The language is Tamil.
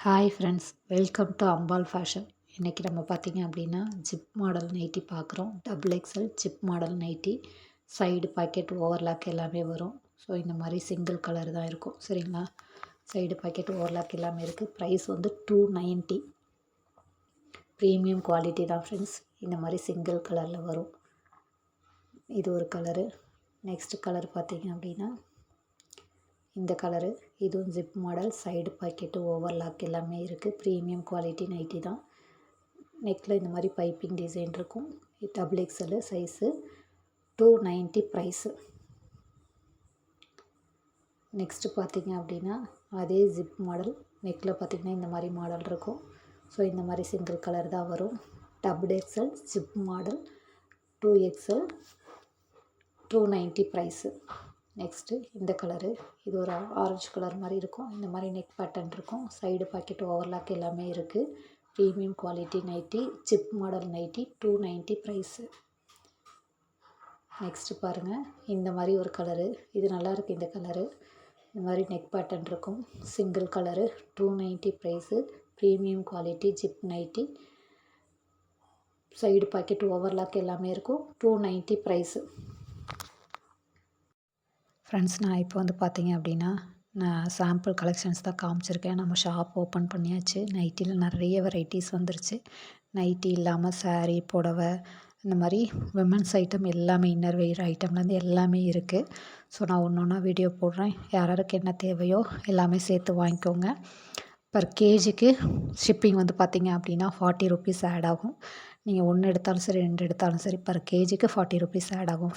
Hi friends, welcome to Ambal fashion. இன்றைக்கி நம்ம பார்த்திங்க அப்படின்னா ஜிப் மாடல் நைட்டி பார்க்குறோம். Double XL zip model nighty, side pocket overlock எல்லாமே வரும். ஸோ இந்த மாதிரி சிங்கிள் கலர் தான் இருக்கும், சரிங்களா? சைடு பாக்கெட் ஓவர்லாக் எல்லாமே இருக்குது. ப்ரைஸ் வந்து 290. ப்ரீமியம் குவாலிட்டி தான் ஃப்ரெண்ட்ஸ். இந்த மாதிரி சிங்கிள் கலரில் வரும். இது ஒரு கலரு. நெக்ஸ்ட் கலர் பார்த்திங்க அப்படின்னா இந்த கலரு. இதுவும் zip model, side pocket overlock எல்லாமே இருக்குது. ப்ரீமியம் குவாலிட்டி நைட்டி தான். நெக்கில் இந்த மாதிரி பைப்பிங் டிசைன் இருக்கும். Double XL size, 290 price. Next பார்த்திங்க அப்படின்னா அதே ஜிப் மாடல், நெக்கில் பார்த்திங்கன்னா இந்த மாதிரி மாடல் இருக்கும். ஸோ இந்த மாதிரி சிங்கிள் கலர் தான் வரும். Double XL zip model, 2XL, 290 price. Next இந்த கலரு. இது ஒரு ஆரஞ்சு கலர் மாதிரி இருக்கும். இந்த மாதிரி நெக் பேட்டர்ன் இருக்கும். சைடு பாக்கெட் ஓவர்லாக் எல்லாமே இருக்குது. Premium quality nighty, zip model nighty, 290 price. Next பாருங்கள், இந்த மாதிரி ஒரு கலரு. இது நல்லாயிருக்கு இந்த கலரு. இந்த மாதிரி நெக் பேட்டர்ன் இருக்கும். Single colour, 290 price. Premium quality zip nighty, side pocket overlock எல்லாமே இருக்கும். 290 ப்ரைஸு. ஃப்ரெண்ட்ஸ், நான் இப்போ வந்து பார்த்திங்க அப்படின்னா நான் சாம்பிள் கலெக்ஷன்ஸ் தான் காமிச்சிருக்கேன். நம்ம ஷாப் ஓப்பன் பண்ணியாச்சு. நைட்டியில் நிறைய வெரைட்டிஸ் வந்துருச்சு. நைட்டி இல்லாமல் சாரீ, புடவை, இந்த மாதிரி விமன்ஸ் ஐட்டம் எல்லாமே, இன்னர் வெயர் ஐட்டம்லேருந்து எல்லாமே இருக்குது. ஸோ நான் ஒன்று ஒன்றா வீடியோ போடுறேன். யாராருக்கு என்ன தேவையோ எல்லாமே சேர்த்து வாங்கிக்கோங்க. பர் கேஜிக்கு ஷிப்பிங் வந்து பார்த்திங்க அப்படின்னா 40 ருபீஸ் ஆட் ஆகும். நீங்கள் 1 எடுத்தாலும் சரி, 2 எடுத்தாலும் சரி, பர் கேஜிக்கு 40 ருபீஸ் ஆட் ஆகும்.